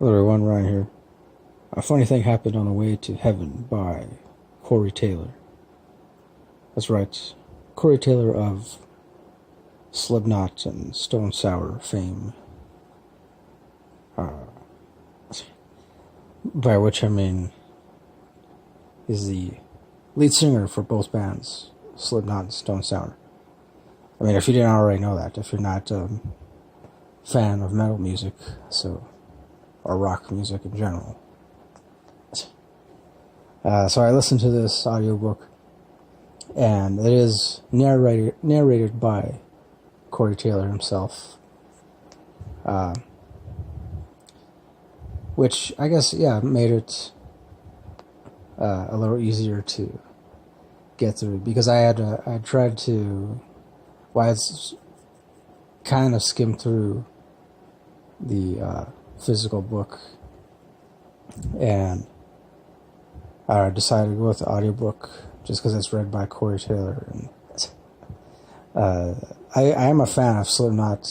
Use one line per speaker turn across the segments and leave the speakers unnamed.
Literally one right here. A funny thing happened on the way to heaven by Corey Taylor. That's right. Corey Taylor of Slipknot and Stone Sour fame. By which I mean is the lead singer for both bands, Slipknot and Stone Sour. I mean, if you didn't already know that, if you're not a fan of metal music, or rock music in general. So I listened to this audiobook, and it is narrated by Corey Taylor himself. Which I guess, made it a little easier to get through, because I tried to, I had kind of skimmed through the physical book, and I decided to go with the audiobook just because it's read by Corey Taylor. And I am a fan of Slipknot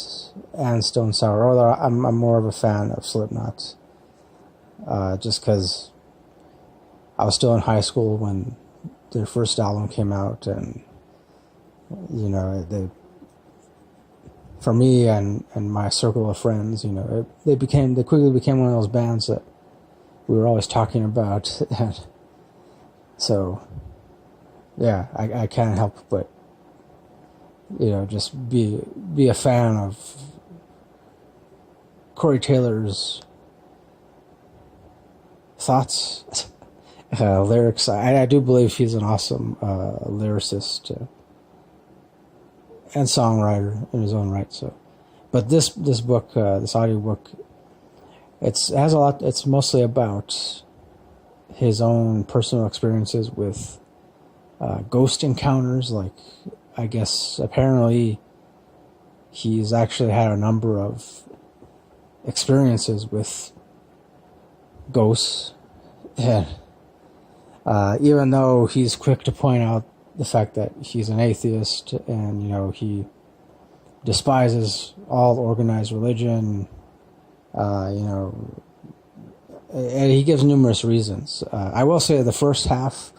and Stone Sour, although I'm more of a fan of Slipknot, just because I was still in high school when their first album came out, and for me and my circle of friends, they quickly became one of those bands that we were always talking about. So, I can't help but, just be a fan of Corey Taylor's thoughts, lyrics. I do believe he's an awesome lyricist and songwriter in his own right. So, but this book, this audiobook, has a lot. It's mostly about his own personal experiences with ghost encounters. Like, I guess apparently he's actually had a number of experiences with ghosts, and even though he's quick to point out the fact that he's an atheist, and he despises all organized religion, and he gives numerous reasons. I will say the first half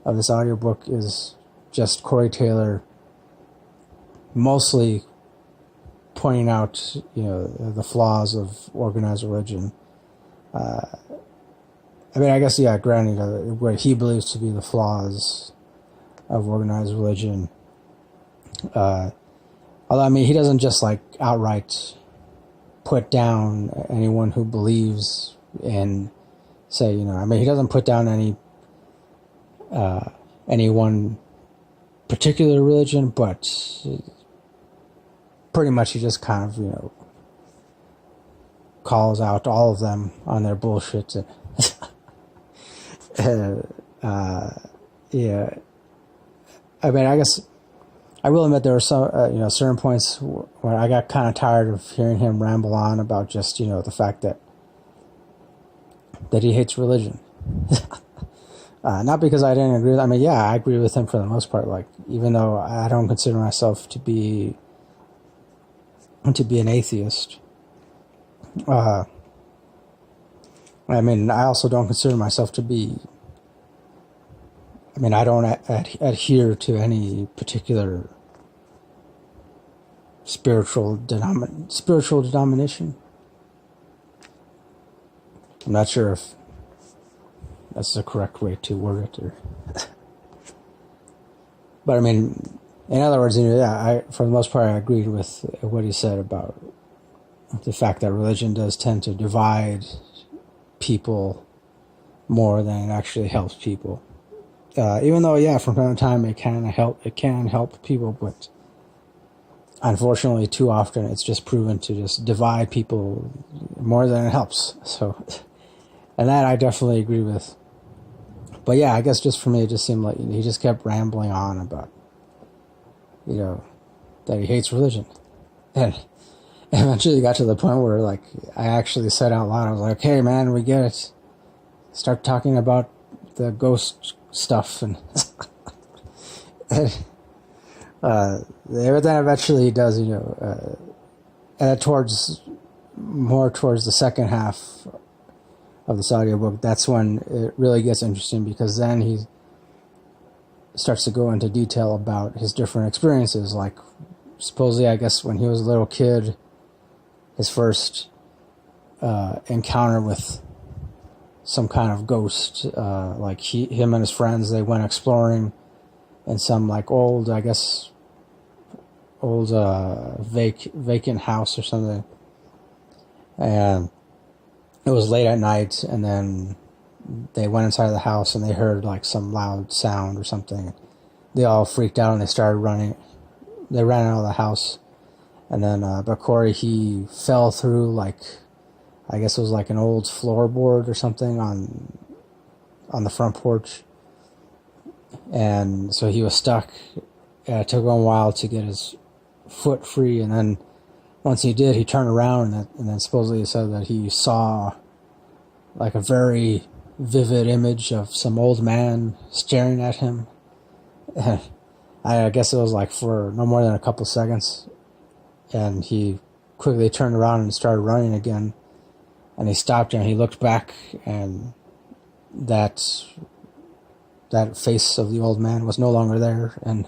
of this audiobook is just Corey Taylor mostly pointing out, the flaws of organized religion. I guess, granted, what he believes to be the flaws of organized religion. Although, he doesn't just, outright put down anyone who believes in, say, he doesn't put down any one particular religion, but pretty much he just kind of, calls out all of them on their bullshit. I guess I will admit there were some, certain points where I got kind of tired of hearing him ramble on about just, the fact that he hates religion. Not because I didn't agree with him. I agree with him for the most part. Even though I don't consider myself to be an atheist. I also don't consider myself to be. I don't adhere to any particular spiritual denomination. I'm not sure if that's the correct way to word it, but in other words, for the most part, I agreed with what he said about the fact that religion does tend to divide people more than it actually helps people. Even though, from time to time it can help people, but unfortunately, too often it's just proven to just divide people more than it helps. So, and that I definitely agree with. But I guess just for me, it just seemed like he just kept rambling on about, that he hates religion, and eventually got to the point where, I actually said out loud, I was like, "Okay, man, we get it. Start talking about the ghost stuff," and but then eventually he does, towards the second half of this audiobook, that's when it really gets interesting, because then he starts to go into detail about his different experiences. Like, supposedly, I guess when he was a little kid, his first encounter with some kind of ghost, like him and his friends, they went exploring in some like old vacant house or something, and it was late at night, and then they went inside the house and they heard like some loud sound or something. They all freaked out and they started running. They ran out of the house, and then but Corey, he fell through, like, I guess it was like an old floorboard or something on the front porch, and so he was stuck. It took him a while to get his foot free, and then once he did, he turned around, and then supposedly he said that he saw like a very vivid image of some old man staring at him. I guess it was like for no more than a couple seconds, and he quickly turned around and started running again, and he stopped and he looked back, and that face of the old man was no longer there. And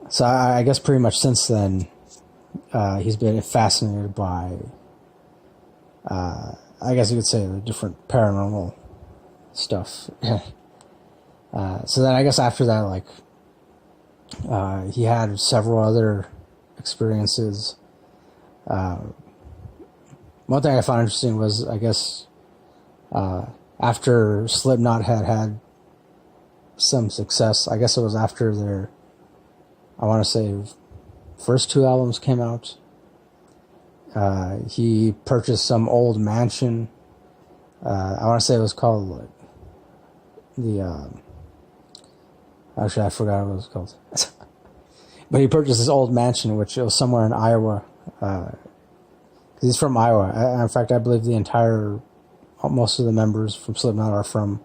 so I guess pretty much since then, he's been fascinated by, I guess you could say, the different paranormal stuff. So then I guess after that, like, he had several other experiences. One thing I found interesting was, I guess, after Slipknot had some success, I guess it was after their, I want to say, first two albums came out, he purchased some old mansion. I want to say it was called actually I forgot what it was called. But he purchased this old mansion, which was somewhere in Iowa. He's from Iowa. In fact, I believe most of the members from Slipknot are from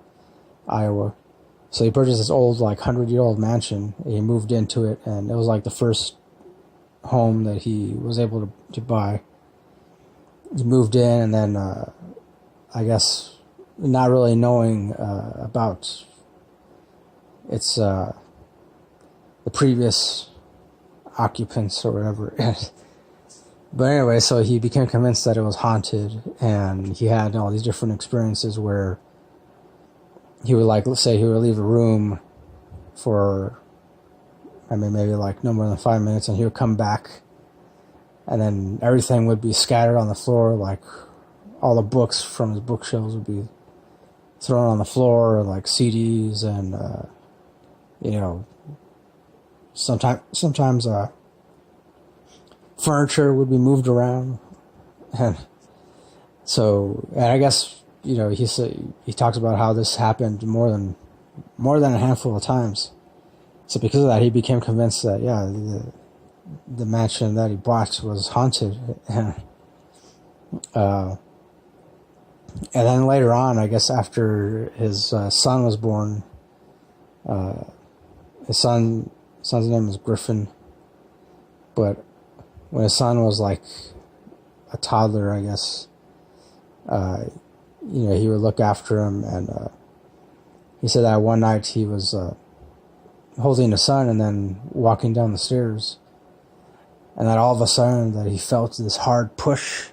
Iowa. So he purchased this old, like, 100-year-old mansion. He moved into it, and it was like the first home that he was able to buy. He moved in, and then I guess not really knowing about its the previous occupants or whatever. But anyway, so he became convinced that it was haunted, and he had all these different experiences where he would, like, let's say he would leave a room for, I mean, maybe like no more than 5 minutes, and he would come back, and then everything would be scattered on the floor, like all the books from his bookshelves would be thrown on the floor, like CDs, and sometimes furniture would be moved around. And so, and I guess, he talks about how this happened more than a handful of times. So because of that, he became convinced that, the mansion that he bought was haunted. And then later on, I guess after his son was born, his son's name is Griffin, but when his son was like a toddler, I guess, he would look after him, and he said that one night he was holding his son and then walking down the stairs, and that all of a sudden that he felt this hard push,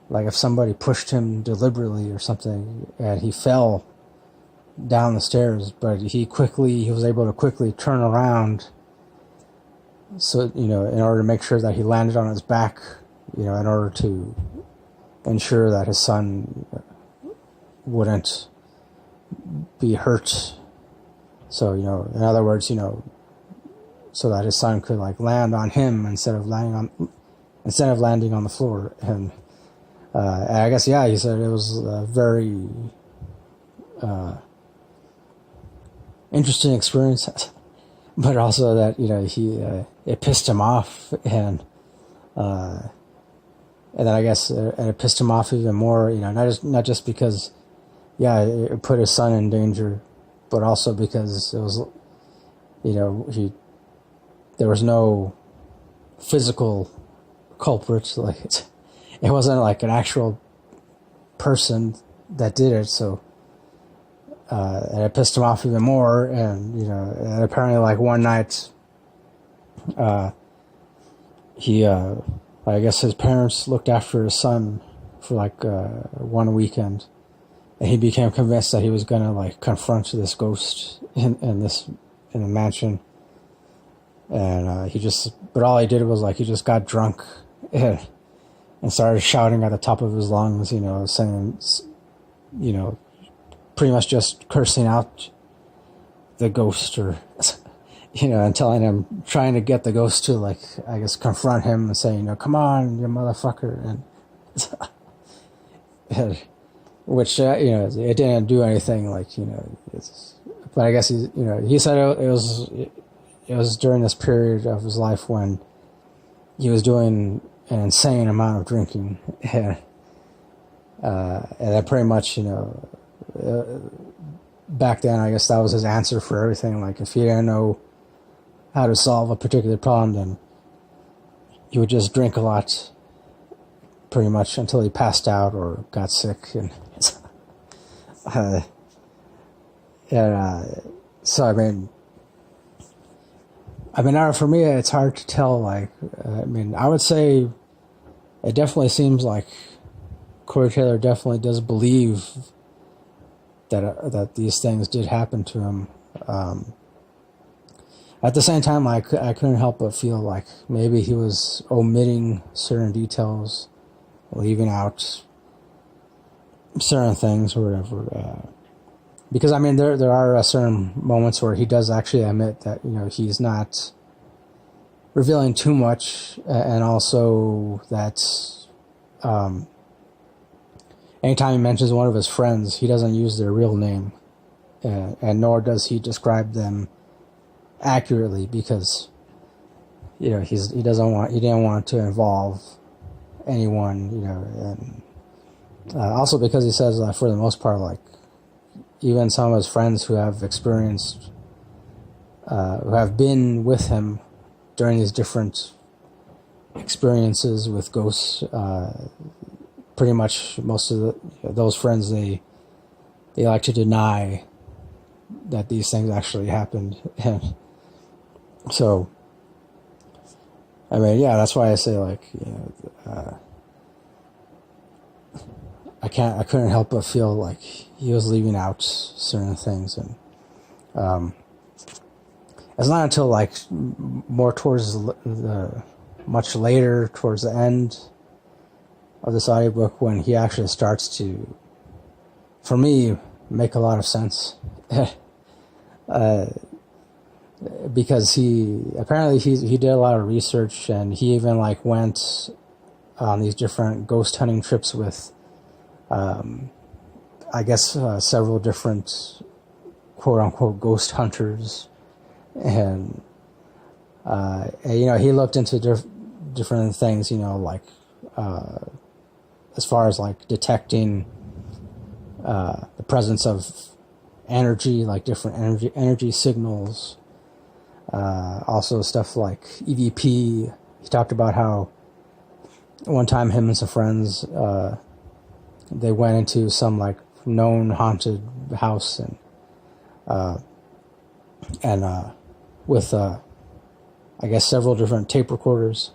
like if somebody pushed him deliberately or something, and he fell down the stairs, but he was able to quickly turn around, so, in order to make sure that he landed on his back, in order to ensure that his son wouldn't be hurt. So, in other words, so that his son could, like, land on him instead of landing on the floor. And I guess, he said it was a very interesting experience, but also that, it pissed him off, and then I guess and it pissed him off even more, not just because, it put his son in danger, but also because it was, there was no physical culprit. Like, it wasn't like an actual person that did it. So, and it pissed him off even more. And, and apparently like one night, he, I guess his parents looked after his son for like, one weekend. And he became convinced that he was going to like confront this ghost in the mansion. And, but all he did was like, he just got drunk and started shouting at the top of his lungs, saying, pretty much just cursing out the ghost, or, and telling him, trying to get the ghost to, like, I guess, confront him and say, come on, you motherfucker. And which, it didn't do anything, like, but I guess he said it was during this period of his life when he was doing an insane amount of drinking. And that pretty much, back then, I guess that was his answer for everything. Like, if he didn't know how to solve a particular problem, then he would just drink a lot, pretty much until he passed out or got sick. And so for me, it's hard to tell. Like, I would say it definitely seems like Corey Taylor definitely does believe that these things did happen to him. At the same time, I couldn't help but feel like maybe he was omitting certain details, leaving out certain things or whatever. Because there are certain moments where he does actually admit that he's not revealing too much, and also that anytime he mentions one of his friends, he doesn't use their real name, and nor does he describe them accurately, because he didn't want to involve anyone, and also because he says that for the most part, like, even some of his friends who have experienced, who have been with him during these different experiences with ghosts, pretty much most of those friends, they like to deny that these things actually happened. And so, that's why I say, like, I couldn't help but feel like he was leaving out certain things. And it's not until like more towards much later, towards the end of this audiobook, when he actually starts to, for me, make a lot of sense. Because he did a lot of research, and he even like went on these different ghost hunting trips with I guess several different quote unquote ghost hunters, and he looked into different things, like as far as like detecting the presence of energy, like different energy signals, also stuff like EVP. He talked about how one time him and some friends they went into some like known haunted house, and with I guess several different tape recorders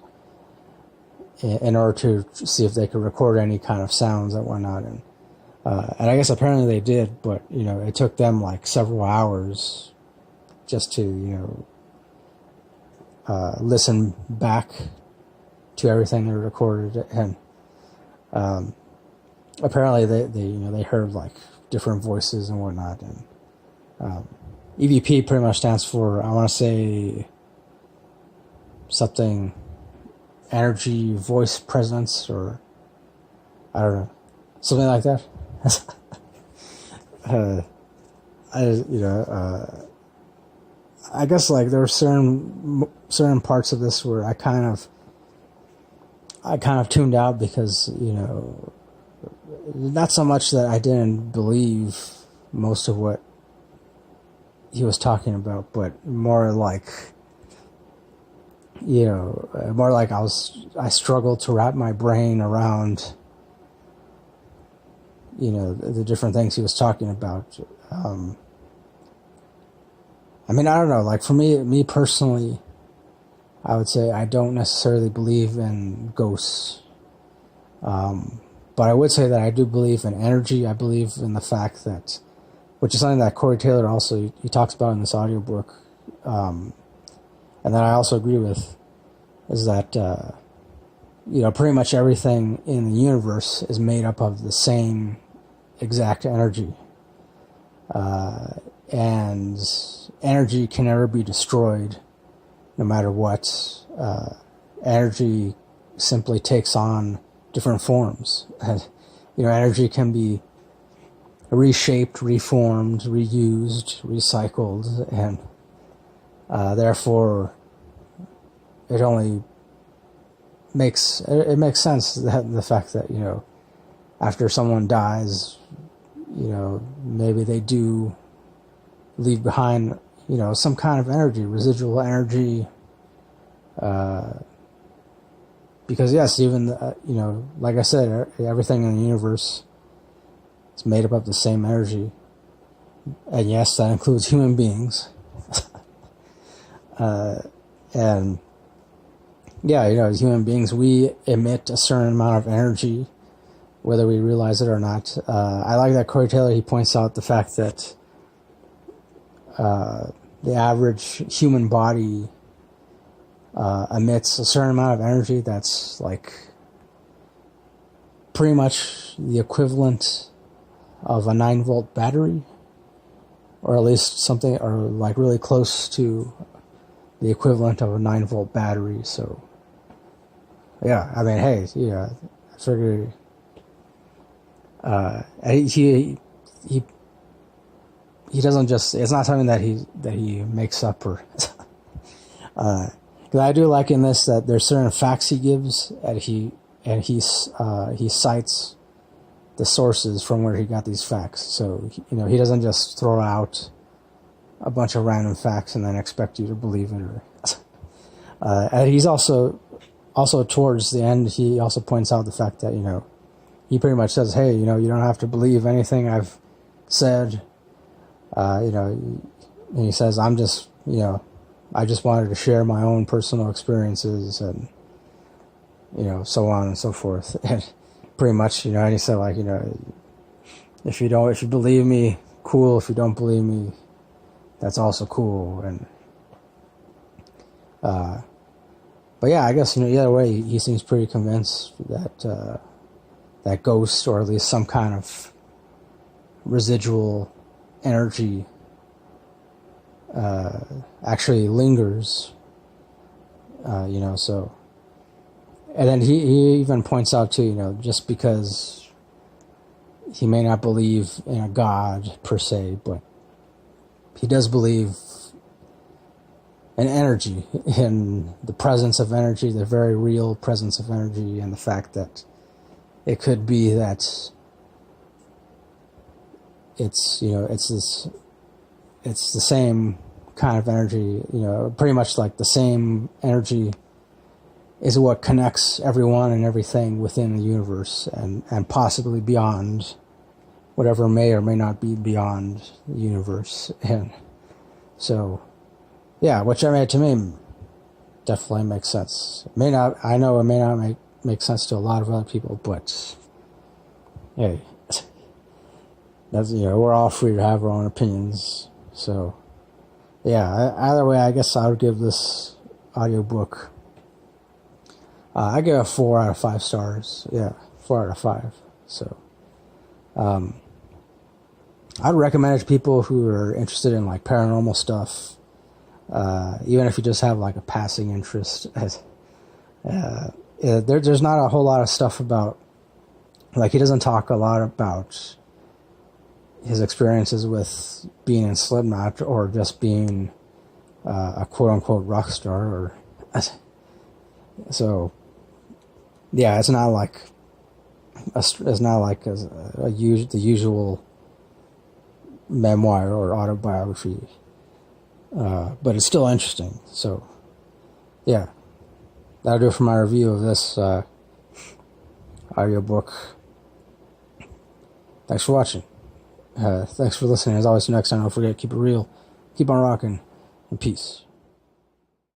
in order to see if they could record any kind of sounds and whatnot, and I guess apparently they did, but it took them like several hours just to listen back to everything they recorded, and apparently they heard like different voices and whatnot, and EVP pretty much stands for, I want to say, something energy voice presence, or I don't know, something like that. I guess like there were certain parts of this where I kind of tuned out, because not so much that I didn't believe most of what he was talking about, but more like I struggled to wrap my brain around the different things he was talking about. I mean, I don't know, like for me personally, I would say I don't necessarily believe in ghosts. But I would say that I do believe in energy. I believe in the fact that, which is something that Corey Taylor also, he talks about in this audiobook, and that I also agree with, is that, pretty much everything in the universe is made up of the same exact energy. And energy can never be destroyed, no matter what. Energy simply takes on different forms. Energy can be reshaped, reformed, reused, recycled, and therefore it only makes sense that the fact that after someone dies, maybe they do leave behind some kind of energy, residual energy. Because yes, even like I said, everything in the universe is made up of the same energy, and yes, that includes human beings. And yeah, as human beings, we emit a certain amount of energy, whether we realize it or not. I like that Corey Taylor, he points out the fact that the average human body emits a certain amount of energy that's like pretty much the equivalent of a 9-volt battery, or at least something, or like really close to the equivalent of a 9-volt battery. So yeah, I mean, hey, I figure he doesn't just, it's not something that he makes up or because I do like in this that there's certain facts he gives, and he cites the sources from where he got these facts. So he doesn't just throw out a bunch of random facts and then expect you to believe it. Or and he's also towards the end, he also points out the fact that he pretty much says, hey, you don't have to believe anything I've said. And he says, I'm just I just wanted to share my own personal experiences, and so on and so forth. And pretty much, and he said, like, if you believe me, cool. If you don't believe me, that's also cool. And but yeah, I guess either way, he seems pretty convinced that that ghost, or at least some kind of residual energy, actually lingers, so, and then he even points out too, just because he may not believe in a God per se, but he does believe in energy, in the presence of energy, the very real presence of energy, and the fact that it could be that it's the same kind of energy, pretty much like the same energy is what connects everyone and everything within the universe, and possibly beyond, whatever may or may not be beyond the universe. And so, yeah, which, I mean, to me definitely makes sense. I know it may not make sense to a lot of other people, but hey, that's, we're all free to have our own opinions. So yeah, either way, I guess I would give this audiobook, I give it 4 out of 5 stars. Yeah, 4 out of 5. So I'd recommend it to people who are interested in like paranormal stuff, even if you just have like a passing interest. There's not a whole lot of stuff about, like, he doesn't talk a lot about his experiences with being in Slipknot, or just being a quote-unquote rock star, or so yeah, it's not like the usual memoir or autobiography, but it's still interesting. So yeah, that'll do it for my review of this audiobook. Thanks Thanks for watching. Thanks for listening. As always, till next time, don't forget, keep it real, keep on rocking, and peace.